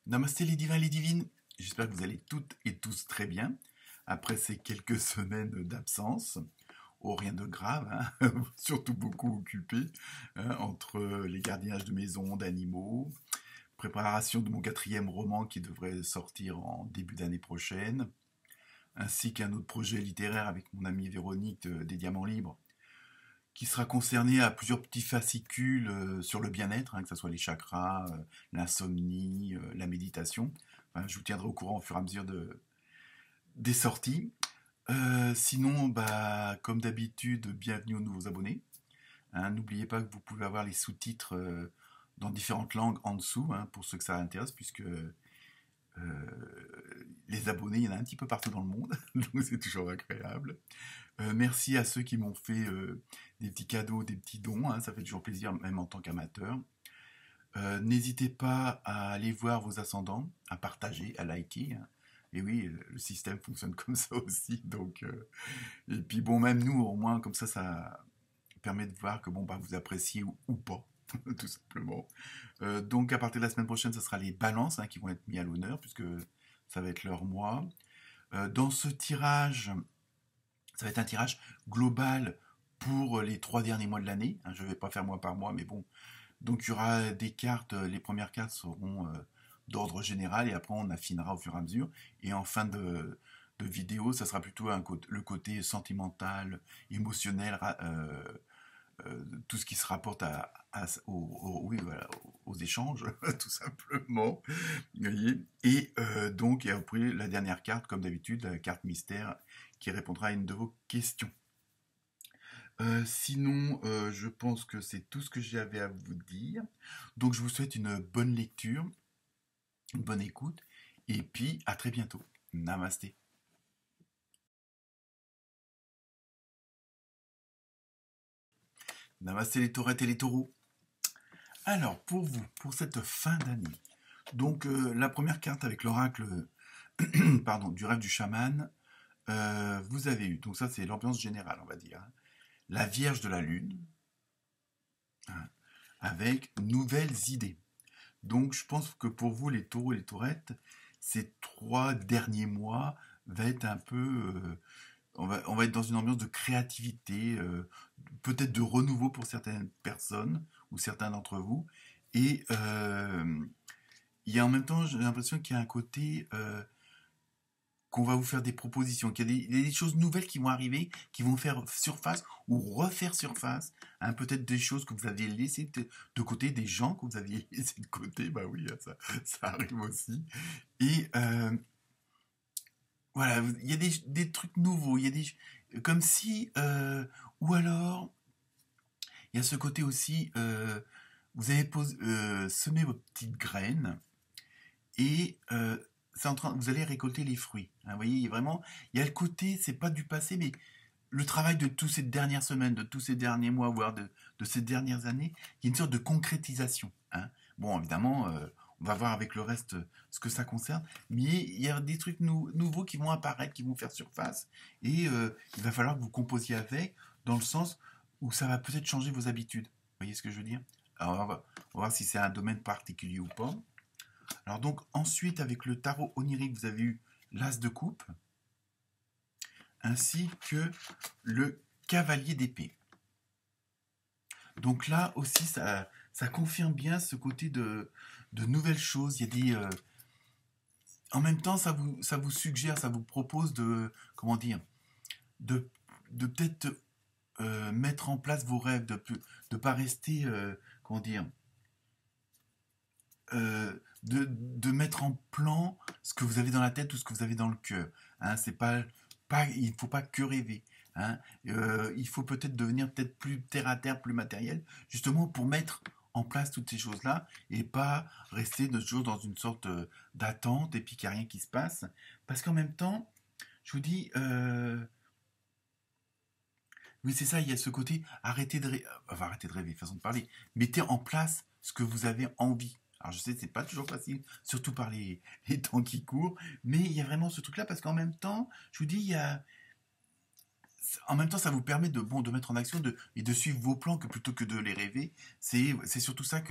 Namasté les divins et les divines, j'espère que vous allez toutes et tous très bien, après ces quelques semaines d'absence. Oh, rien de grave, hein. Surtout beaucoup occupé, hein, entre les gardiennages de maison, d'animaux, préparation de mon quatrième roman qui devrait sortir en début d'année prochaine, ainsi qu'un autre projet littéraire avec mon amie Véronique des Diamants Libres, qui sera concerné à plusieurs petits fascicules sur le bien-être, hein, que ce soit les chakras, l'insomnie, la méditation. Enfin, je vous tiendrai au courant au fur et à mesure des sorties. Sinon, bah, comme d'habitude, bienvenue aux nouveaux abonnés. Hein, n'oubliez pas que vous pouvez avoir les sous-titres dans différentes langues en dessous, hein, pour ceux que ça intéresse, puisque les abonnés, il y en a un petit peu partout dans le monde, donc c'est toujours agréable. Merci à ceux qui m'ont fait des petits cadeaux, des petits dons, hein, ça fait toujours plaisir, même en tant qu'amateur. N'hésitez pas à aller voir vos ascendants, à partager, à liker, hein. Et oui, le système fonctionne comme ça aussi. Donc, et puis bon, même nous, au moins, comme ça permet de voir que bon, bah, vous appréciez ou pas, tout simplement. Donc, à partir de la semaine prochaine, ce sera les balances, hein, qui vont être mis à l'honneur, puisque ça va être leur mois. Dans ce tirage, ça va être un tirage global pour les 3 derniers mois de l'année, hein. Je ne vais pas faire mois par mois, mais bon. Donc, il y aura des cartes, les premières cartes seront d'ordre général, et après, on affinera au fur et à mesure. Et en fin de vidéo, ça sera plutôt le côté sentimental, émotionnel, tout ce qui se rapporte oui, voilà, aux échanges, tout simplement. Vous voyez. Et donc, et après, la dernière carte, comme d'habitude, la carte mystère, qui répondra à une de vos questions. Sinon, je pense que c'est tout ce que j'avais à vous dire. Donc, je vous souhaite une bonne lecture, une bonne écoute, et puis à très bientôt. Namasté. Namasté les taurettes et les taureaux. Alors, pour vous, pour cette fin d'année, donc la première carte avec l'oracle pardon, du rêve du chaman, vous avez eu, donc ça c'est l'ambiance générale, on va dire, hein, la Vierge de la Lune, hein, avec nouvelles idées. Donc je pense que pour vous, les taureaux et les taurettes, ces 3 derniers mois va être un peu... on va être dans une ambiance de créativité, peut-être de renouveau pour certaines personnes ou certains d'entre vous. Et il y a en même temps, j'ai l'impression qu'il y a un côté qu'on va vous faire des propositions, qu'il y a des choses nouvelles qui vont arriver, qui vont faire surface ou refaire surface, hein, peut-être des choses que vous aviez laissées de côté, des gens que vous aviez laissés de côté, bah oui, ça arrive aussi. Et voilà, il y a des trucs nouveaux, il y a comme si, ou alors, il y a ce côté aussi, vous avez semé vos petites graines, et vous allez récolter les fruits, hein. Vous voyez, vraiment, il y a le côté, c'est pas du passé, mais le travail de toutes ces dernières semaines, de tous ces derniers mois, voire de ces dernières années, il y a une sorte de concrétisation, hein. Bon, évidemment, on va voir avec le reste ce que ça concerne, mais il y a des trucs nouveaux qui vont apparaître, qui vont faire surface, et il va falloir que vous composiez avec, dans le sens où ça va peut-être changer vos habitudes. Vous voyez ce que je veux dire? Alors, on va voir si c'est un domaine particulier ou pas. Alors donc ensuite avec le tarot onirique vous avez eu l'as de coupe ainsi que le cavalier d'épée. Donc là aussi ça confirme bien ce côté de nouvelles choses. Il y a des en même temps ça vous suggère, ça vous propose de comment dire de peut-être mettre en place vos rêves, de pas rester comment dire de mettre en plan ce que vous avez dans la tête ou ce que vous avez dans le cœur. Hein, il ne faut pas que rêver. Hein. Il faut peut-être devenir peut-être plus terre à terre, plus matériel, justement pour mettre en place toutes ces choses-là et pas rester toujours dans une sorte d'attente et puis qu'il n'y a rien qui se passe. Parce qu'en même temps, je vous dis, oui c'est ça, il y a ce côté, arrêtez de rêver, façon de parler, mettez en place ce que vous avez envie. Alors je sais, c'est pas toujours facile, surtout par les temps qui courent, mais il y a vraiment ce truc-là, parce qu'en même temps, je vous dis, en même temps, ça vous permet de mettre en action et de suivre vos plans que plutôt que de les rêver. C'est surtout ça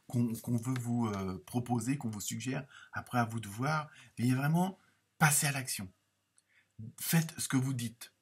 qu'on veut vous proposer, qu'on vous suggère. Après, à vous de voir. Et vraiment, passez à l'action. Faites ce que vous dites.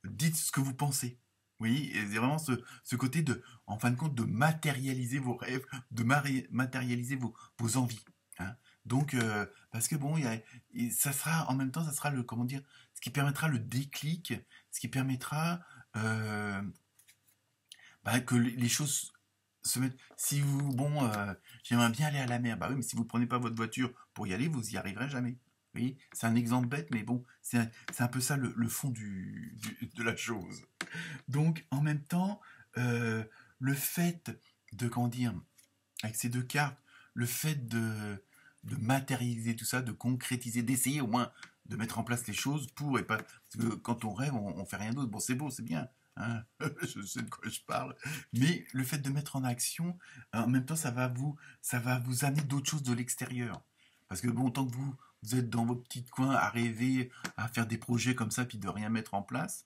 Dites ce que vous pensez. Oui, et c'est vraiment ce côté en fin de compte, de matérialiser vos rêves, de matérialiser vos envies. Hein. Donc, parce que bon, ça sera, en même temps, ça sera comment dire, ce qui permettra le déclic, ce qui permettra euh, que les choses se mettent. Si vous, bon, j'aimerais bien aller à la mer, bah oui, mais si vous prenez pas votre voiture pour y aller, vous y arriverez jamais. Vous voyez, c'est un exemple bête, mais bon, c'est un peu ça le fond de la chose. Donc, en même temps, le fait de, comment dire, avec ces deux cartes, le fait de matérialiser tout ça, de concrétiser, d'essayer au moins de mettre en place les choses pour, et pas, parce que quand on rêve, on fait rien d'autre. Bon, c'est beau, c'est bien, hein, je sais de quoi je parle, mais le fait de mettre en action, en même temps, ça va vous amener d'autres choses de l'extérieur. Parce que bon, tant que vous êtes dans vos petits coins à rêver, à faire des projets comme ça, puis de rien mettre en place,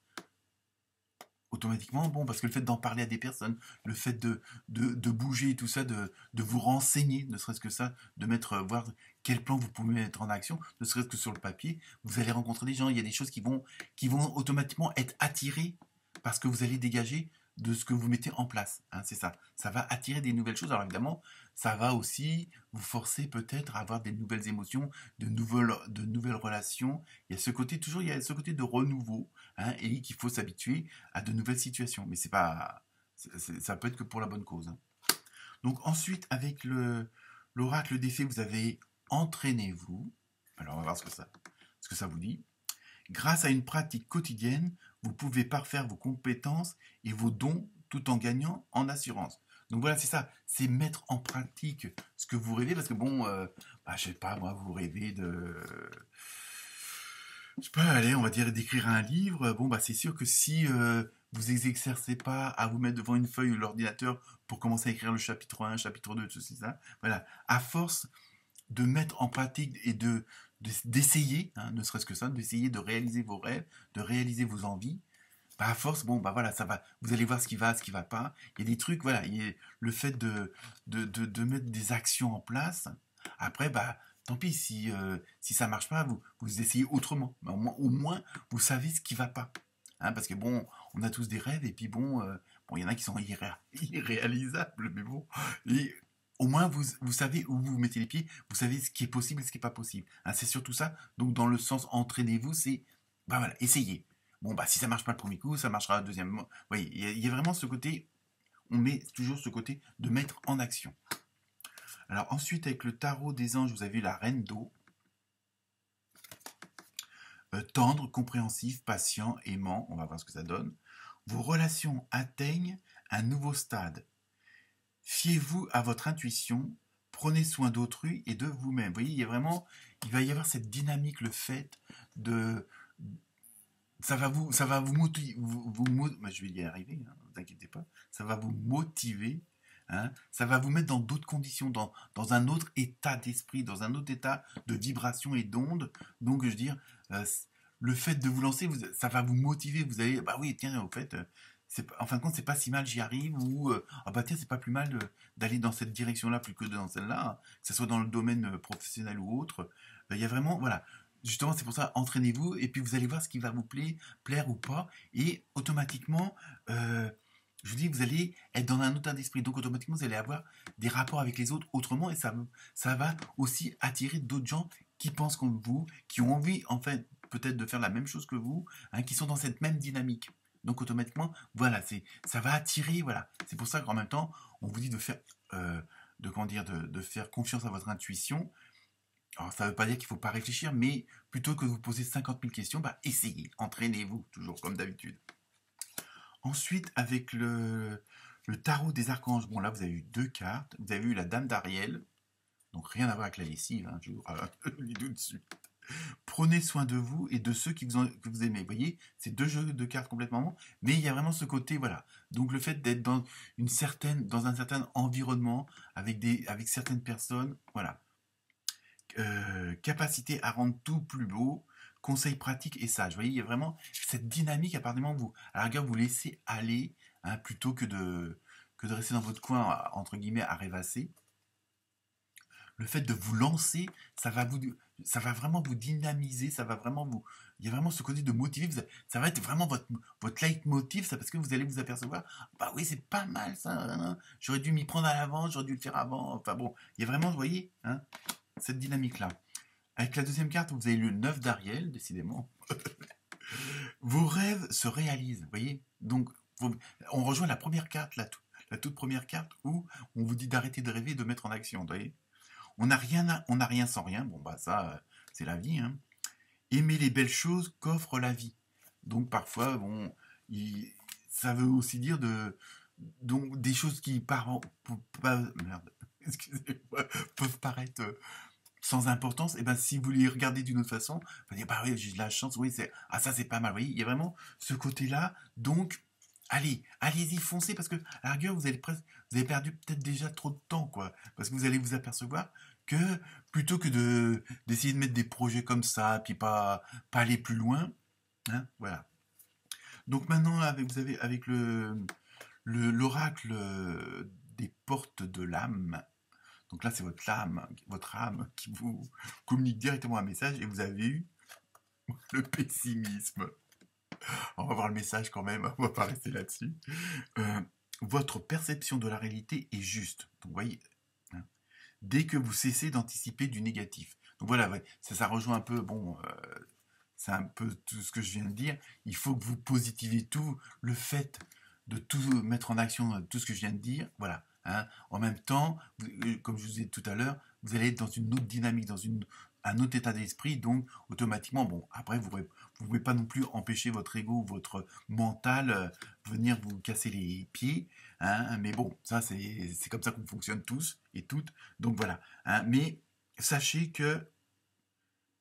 automatiquement, bon, parce que le fait d'en parler à des personnes, le fait de bouger et tout ça, de vous renseigner, ne serait-ce que ça, de voir quel plan vous pouvez mettre en action, ne serait-ce que sur le papier, vous allez rencontrer des gens, il y a des choses qui vont automatiquement être attirées parce que vous allez dégager de ce que vous mettez en place. Hein, c'est ça. Ça va attirer des nouvelles choses. Alors évidemment, ça va aussi vous forcer peut-être à avoir des nouvelles émotions, de nouvelles relations. Il y a ce côté de renouveau, hein, et qu'il faut s'habituer à de nouvelles situations. Mais c'est pas, ça peut être que pour la bonne cause. Hein. Donc ensuite, avec l'oracle des fées, vous avez entraînez-vous. Alors on va voir ce que ça vous dit. Grâce à une pratique quotidienne, vous pouvez parfaire vos compétences et vos dons tout en gagnant en assurance. Donc voilà, c'est ça, c'est mettre en pratique ce que vous rêvez, parce que bon, je sais pas, moi, vous rêvez je sais pas, allez, on va dire d'écrire un livre. Bon, bah c'est sûr que si vous exercez pas à vous mettre devant une feuille ou l'ordinateur pour commencer à écrire le chapitre 1, chapitre 2, tout ça, voilà, à force de mettre en pratique et d'essayer, hein, ne serait-ce que ça, d'essayer de réaliser vos rêves, de réaliser vos envies, bah à force, bon, bah voilà, ça va. Vous allez voir ce qui va pas. Il y a des trucs, voilà, le fait de mettre des actions en place. Après, bah, tant pis, si ça marche pas, vous essayez autrement. Mais au moins, vous savez ce qui va pas. Hein, parce que bon, on a tous des rêves, et puis bon, il y en a qui sont irréalisables, mais bon. Et au moins, vous savez où vous mettez les pieds, vous savez ce qui est possible et ce qui n'est pas possible. Hein, c'est surtout ça. Donc, dans le sens entraînez-vous, c'est, bah voilà, essayez. Bon, bah, si ça marche pas le premier coup, ça marchera le deuxième. Vous voyez, il y a vraiment ce côté, on met toujours ce côté de mettre en action. Alors, ensuite, avec le tarot des anges, vous avez la reine d'eau. Tendre, compréhensif, patient, aimant, on va voir ce que ça donne. Vos relations atteignent un nouveau stade. Fiez-vous à votre intuition, prenez soin d'autrui et de vous-même. Vous voyez, il va y avoir cette dynamique, le fait de, ça va vous motiver, je vais y arriver, hein, ne vous inquiétez pas, ça va vous motiver, hein, ça va vous mettre dans d'autres conditions, dans un autre état d'esprit, dans un autre état de vibration et d'onde. Donc, je veux dire, euh, le fait de vous lancer, ça va vous motiver, vous allez, bah oui, tiens, au fait, en fin de compte, c'est pas si mal, j'y arrive, ou, ah bah tiens, c'est pas plus mal d'aller dans cette direction-là plus que dans celle-là, hein, que ce soit dans le domaine professionnel ou autre. Il y a vraiment, voilà, justement, c'est pour ça, entraînez-vous, et puis vous allez voir ce qui va vous plaire ou pas, et automatiquement, je vous dis, vous allez être dans un autre état d'esprit, donc automatiquement, vous allez avoir des rapports avec les autres autrement, et ça va aussi attirer d'autres gens qui pensent comme vous, qui ont envie, en fait, peut-être de faire la même chose que vous, hein, qui sont dans cette même dynamique. Donc automatiquement, voilà, ça va attirer, voilà. C'est pour ça qu'en même temps, on vous dit de faire, comment dire, de faire confiance à votre intuition. Alors, ça ne veut pas dire qu'il ne faut pas réfléchir, mais plutôt que de vous poser 50 000 questions, bah, essayez, entraînez-vous, toujours comme d'habitude. Ensuite, avec le tarot des archanges, bon là, vous avez eu deux cartes. Vous avez eu la Dame d'Ariel, donc rien à voir avec la lessive, hein, je vous le dis tout de suite. Prenez soin de vous et de ceux que vous aimez. Vous voyez, c'est deux jeux de cartes complètement, mais il y a vraiment ce côté, voilà. Donc le fait d'être dans dans un certain environnement, avec certaines personnes, voilà. Capacité à rendre tout plus beau, conseils pratiques et sages. Vous voyez, il y a vraiment cette dynamique à partir du moment où vous, à la rigueur, vous laissez aller, hein, plutôt que de rester dans votre coin, entre guillemets, à rêvasser. Le fait de vous lancer, ça va vraiment vous dynamiser, ça va vraiment vous, il y a vraiment ce côté de motiver, ça va être vraiment votre leitmotiv, ça, parce que vous allez vous apercevoir, bah oui, c'est pas mal ça, hein, j'aurais dû m'y prendre à l'avance, j'aurais dû le faire avant, enfin bon, il y a vraiment, vous voyez, hein, cette dynamique-là. Avec la deuxième carte, vous avez le 9 d'Ariel, décidément. Vos rêves se réalisent, vous voyez. Donc, on rejoint la première carte, la toute première carte, où on vous dit d'arrêter de rêver et de mettre en action, vous voyez. On n'a rien sans rien, bon bah ça, c'est la vie, hein. Aimer les belles choses qu'offre la vie. Donc parfois, bon, ça veut aussi dire donc, des choses qui merde, excusez-moi, peuvent paraître sans importance, et ben si vous les regardez d'une autre façon, vous allez dire, bah oui, j'ai de la chance, oui, ça c'est pas mal, vous voyez, il y a vraiment ce côté-là, donc allez-y, foncez, parce que à la rigueur, vous avez perdu peut-être déjà trop de temps, quoi, parce que vous allez vous apercevoir que plutôt que d'essayer de mettre des projets comme ça, puis pas aller plus loin, hein, voilà. Donc maintenant, vous avez avec l'oracle des portes de l'âme. Donc là, c'est votre âme qui vous communique directement un message, et vous avez eu le pessimisme. On va voir le message quand même, on va pas rester là-dessus. Euh, Votre perception de la réalité est juste. Donc vous voyez, hein, dès que vous cessez d'anticiper du négatif. Donc voilà, ouais, ça rejoint un peu, bon, c'est un peu tout ce que je viens de dire. Il faut que vous positivez tout, le fait de tout mettre en action, tout ce que je viens de dire, voilà. Hein. En même temps, comme je vous ai dit tout à l'heure, vous allez être dans une autre dynamique, dans un autre état d'esprit, donc automatiquement, bon, après, vous ne pouvez pas non plus empêcher votre ego ou votre mental venir vous casser les pieds, hein, mais bon, ça c'est comme ça qu'on fonctionne tous et toutes, donc voilà. Hein, mais sachez que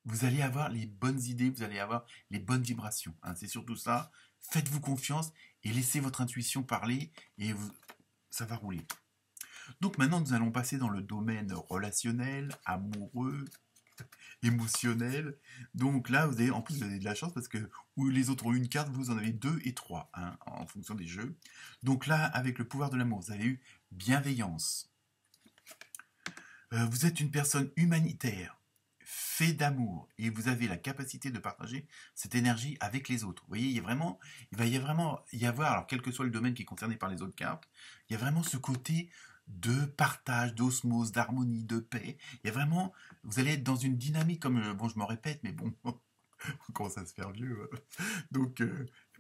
vous allez avoir les bonnes idées, vous allez avoir les bonnes vibrations. Hein, c'est surtout ça. Faites-vous confiance et laissez votre intuition parler, et ça va rouler. Donc maintenant, nous allons passer dans le domaine relationnel, amoureux, émotionnel. Donc là, en plus, vous avez de la chance, parce que où les autres ont une carte, vous en avez deux et trois, hein, en fonction des jeux. Donc là, avec le pouvoir de l'amour, vous avez eu bienveillance. Vous êtes une personne humanitaire, fait d'amour, et vous avez la capacité de partager cette énergie avec les autres. Vous voyez, il va y vraiment y avoir, alors quel que soit le domaine qui est concerné par les autres cartes, il y a vraiment ce côté de partage, d'osmose, d'harmonie, de paix. Il y a vraiment, vous allez être dans une dynamique, comme, bon, je me répète, mais bon, on commence à se faire vieux. Donc,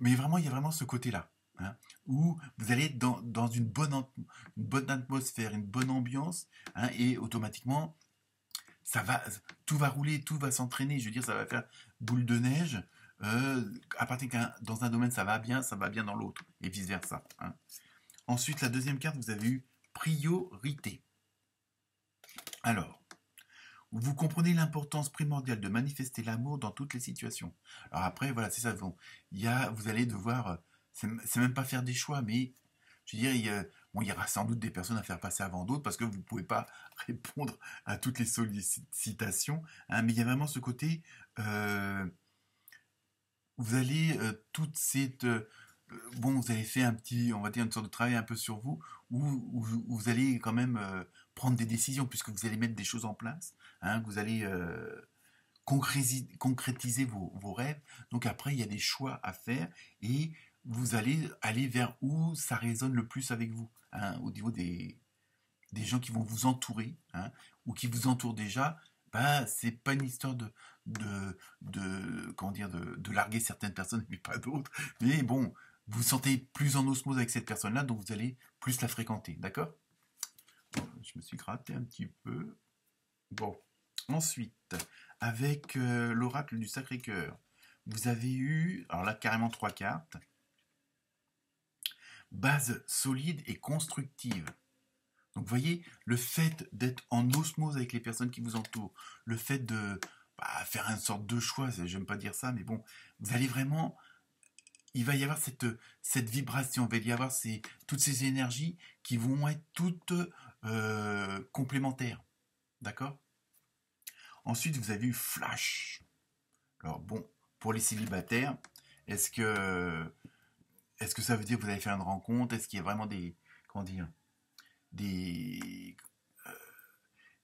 mais vraiment, il y a vraiment ce côté-là. Hein, où vous allez être dans une bonne atmosphère, une bonne ambiance, hein, et automatiquement, tout va rouler, tout va s'entraîner. Je veux dire, ça va faire boule de neige. À partir dans un domaine, ça va bien dans l'autre, et vice versa. Hein. Ensuite, la deuxième carte, vous avez eu priorité. Alors, vous comprenez l'importance primordiale de manifester l'amour dans toutes les situations. Alors après, voilà, c'est ça. Bon, vous allez devoir, c'est même pas faire des choix, mais je veux dire, il y aura sans doute des personnes à faire passer avant d'autres, parce que vous ne pouvez pas répondre à toutes les sollicitations. Hein, mais il y a vraiment ce côté, vous allez toute cette... bon, vous avez fait on va dire, une sorte de travail un peu sur vous, où vous allez quand même prendre des décisions, puisque vous allez mettre des choses en place, hein, vous allez concrétiser vos rêves. Donc après, il y a des choix à faire, et vous allez aller vers où ça résonne le plus avec vous, hein, au niveau des gens qui vont vous entourer, hein, ou qui vous entourent déjà. Bah, c'est pas une histoire comment dire, de larguer certaines personnes mais pas d'autres. Mais bon, vous vous sentez plus en osmose avec cette personne-là, donc vous allez plus la fréquenter, d'accord? Bon, je me suis gratté un petit peu. Bon, ensuite, avec l'oracle du Sacré-Cœur, vous avez eu, alors là, carrément 3 cartes. Base solide et constructive. Donc vous voyez, le fait d'être en osmose avec les personnes qui vous entourent, le fait de faire une sorte de choix, j'aime pas dire ça, mais bon, vous allez vraiment, il va y avoir cette vibration, il va y avoir toutes ces énergies qui vont être toutes complémentaires. D'accord? Ensuite, vous avez eu Flash, Alors bon, pour les célibataires, est-ce que, est-ce que ça veut dire que vous allez faire une rencontre? Est-ce qu'il y a vraiment des, comment dire, des,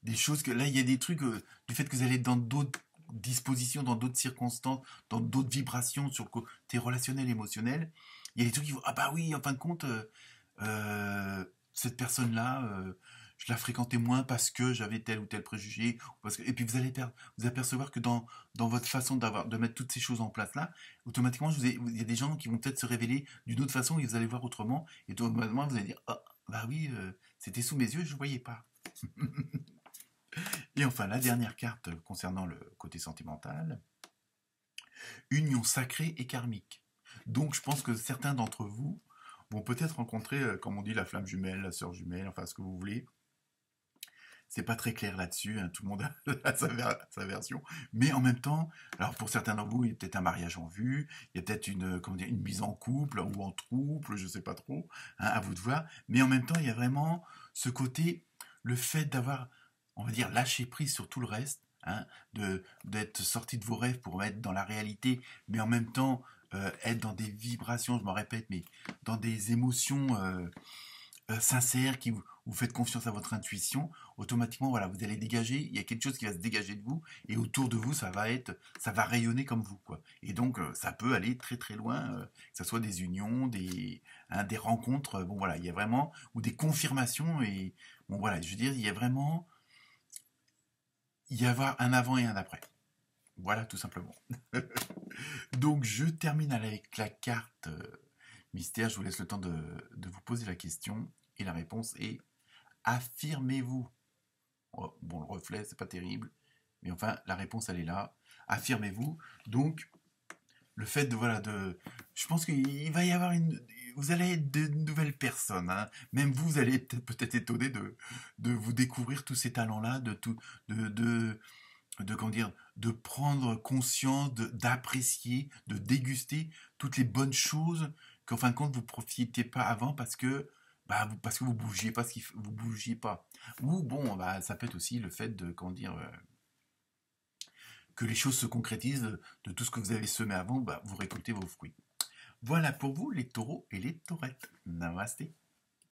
des choses que là, il y a des trucs du fait que vous allez être dans d'autres dispositions, dans d'autres circonstances, dans d'autres vibrations sur le côté relationnel, émotionnel. Il y a des trucs qui vont, ah bah oui, en fin de compte, cette personne-là, je la fréquentais moins parce que j'avais tel ou tel préjugé. Et puis vous allez vous apercevoir que dans votre façon de mettre toutes ces choses en place là, automatiquement, il y a des gens qui vont peut-être se révéler d'une autre façon et vous allez voir autrement. Et automatiquement, vous allez dire, ah bah oui, c'était sous mes yeux, je ne voyais pas. Et enfin, la dernière carte concernant le côté sentimental, union sacrée et karmique. Donc je pense que certains d'entre vous vont peut-être rencontrer, comme on dit, la flamme jumelle, la sœur jumelle, enfin ce que vous voulez. C'est pas très clair là-dessus, hein, tout le monde a sa version. Mais en même temps, alors pour certains d'entre vous, il y a peut-être un mariage en vue, il y a peut-être une, comment dire, une mise en couple ou en trouble, je sais pas trop, hein, à vous de voir. Mais en même temps, il y a vraiment ce côté, le fait d'avoir, on va dire, lâché prise sur tout le reste, hein, d'être sorti de vos rêves pour être dans la réalité, mais en même temps être dans des vibrations, je me répète, mais dans des émotions sincère, qui vous faites confiance à votre intuition, automatiquement, voilà, vous allez dégager, il y a quelque chose qui va se dégager de vous, et autour de vous, ça va rayonner comme vous, quoi. Et donc, ça peut aller très très loin, que ce soit des unions, des rencontres, bon voilà, il y a vraiment, ou des confirmations, et bon voilà, je veux dire, il y a vraiment, il y a avoir un avant et un après. Voilà, tout simplement. Donc, je termine avec la carte mystère, je vous laisse le temps de vous poser la question, et la réponse est affirmez-vous. Oh, bon, le reflet, c'est pas terrible, mais enfin, la réponse, elle est là. Affirmez-vous. Donc, le fait de, voilà, je pense qu'il va y avoir vous allez être de nouvelles personnes, hein. Même vous allez être peut-être étonné de vous découvrir tous ces talents-là, comment dire, de prendre conscience, d'apprécier, de déguster toutes les bonnes choses qu'en fin de compte vous profitiez pas avant parce que vous bougiez pas vous bougiez pas. Ou bon, bah, ça peut être aussi le fait de, comment dire, que les choses se concrétisent, de tout ce que vous avez semé avant, bah, vous récoltez vos fruits. Voilà pour vous les taureaux et les taurettes. Namasté.